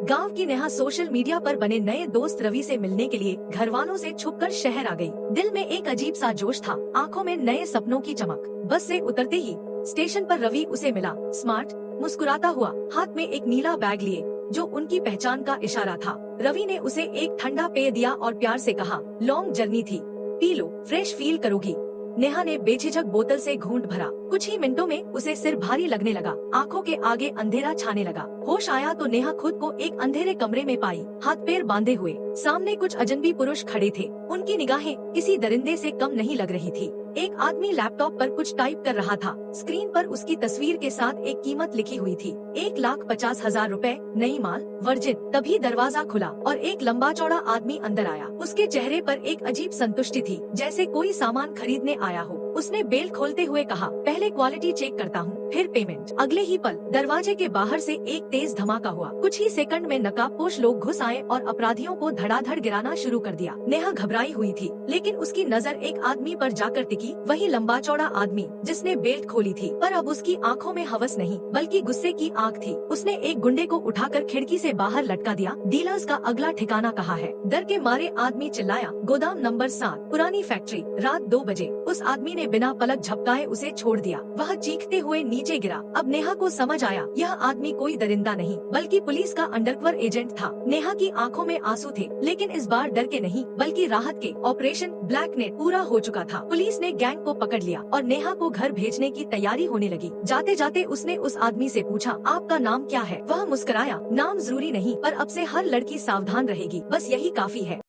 गांव की Neha social media पर बने नए दोस्त रवि से मिलने के लिए घर वालों से छुपकर शहर आ गई। दिल में एक अजीब सा जोश था, आंखों में नए सपनों की चमक। बस से उतरते ही स्टेशन पर रवि उसे मिला, स्मार्ट, मुस्कुराता हुआ, हाथ में एक नीला बैग लिए जो उनकी पहचान का इशारा था। रवि ने उसे एक ठंडा पेय दिया और प्यार से कहा, लॉन्ग जर्नी थी, पी लो, फ्रेश फील करोगी। नेहा ने बेझिझक बोतल से घूंट भरा। कुछ ही मिनटों में उसे सिर भारी लगने लगा, आंखों के आगे अंधेरा छाने लगा। होश आया तो नेहा खुद को एक अंधेरे कमरे में पाई, हाथ पैर बांधे हुए। सामने कुछ अजनबी पुरुष खड़े थे, उनकी निगाहें किसी दरिंदे से कम नहीं लग रही थी। एक आदमी लैपटॉप पर कुछ टाइप कर रहा था, स्क्रीन पर उसकी तस्वीर के साथ एक कीमत लिखी हुई थी, 1,50,000 रुपए, नई माल, वर्जिन। तभी दरवाजा खुला और एक लंबा चौड़ा आदमी अंदर आया। उसके चेहरे पर एक अजीब संतुष्टि थी, जैसे कोई सामान खरीदने आया हो। उसने बेल्ट खोलते हुए कहा, पहले क्वालिटी चेक करता हूँ, फिर पेमेंट। अगले ही पल दरवाजे के बाहर से एक तेज धमाका हुआ। कुछ ही सेकंड में नकाबपोश लोग घुस आए और अपराधियों को धड़ाधड़ गिराना शुरू कर दिया। नेहा घबराई हुई थी, लेकिन उसकी नजर एक आदमी पर जाकर टिकी, वही लंबा चौड़ा आदमी जिसने बेल्ट खोली थी। पर अब उसकी आंखों में हवस नहीं, बल्कि गुस्से की आग थी। उसने एक गुंडे को उठाकर खिड़की से बाहर लटका दिया। डीलर्स का अगला ठिकाना कहाँ है? डर के मारे आदमी चिल्लाया, गोदाम नंबर 7, पुरानी फैक्ट्री, रात 2 बजे। उस आदमी ने बिना पलक झपकाए उसे छोड़ दिया। वह चीखते हुए नीचे गिरा। अब नेहा को समझ आया, यह आदमी कोई दरिंदा नहीं, बल्कि पुलिस का अंडरकवर एजेंट था। नेहा की आंखों में आंसू थे, लेकिन इस बार डर के नहीं, बल्कि राहत के। ऑपरेशन ब्लैकनेट पूरा हो चुका था। पुलिस ने गैंग को पकड़ लिया और नेहा को घर भेजने की तैयारी होने लगी। जाते जाते उसने उस आदमी से पूछा, आपका नाम क्या है? वह मुस्कुराया, नाम जरूरी नहीं, पर अब से हर लड़की सावधान रहेगी, बस यही काफी है।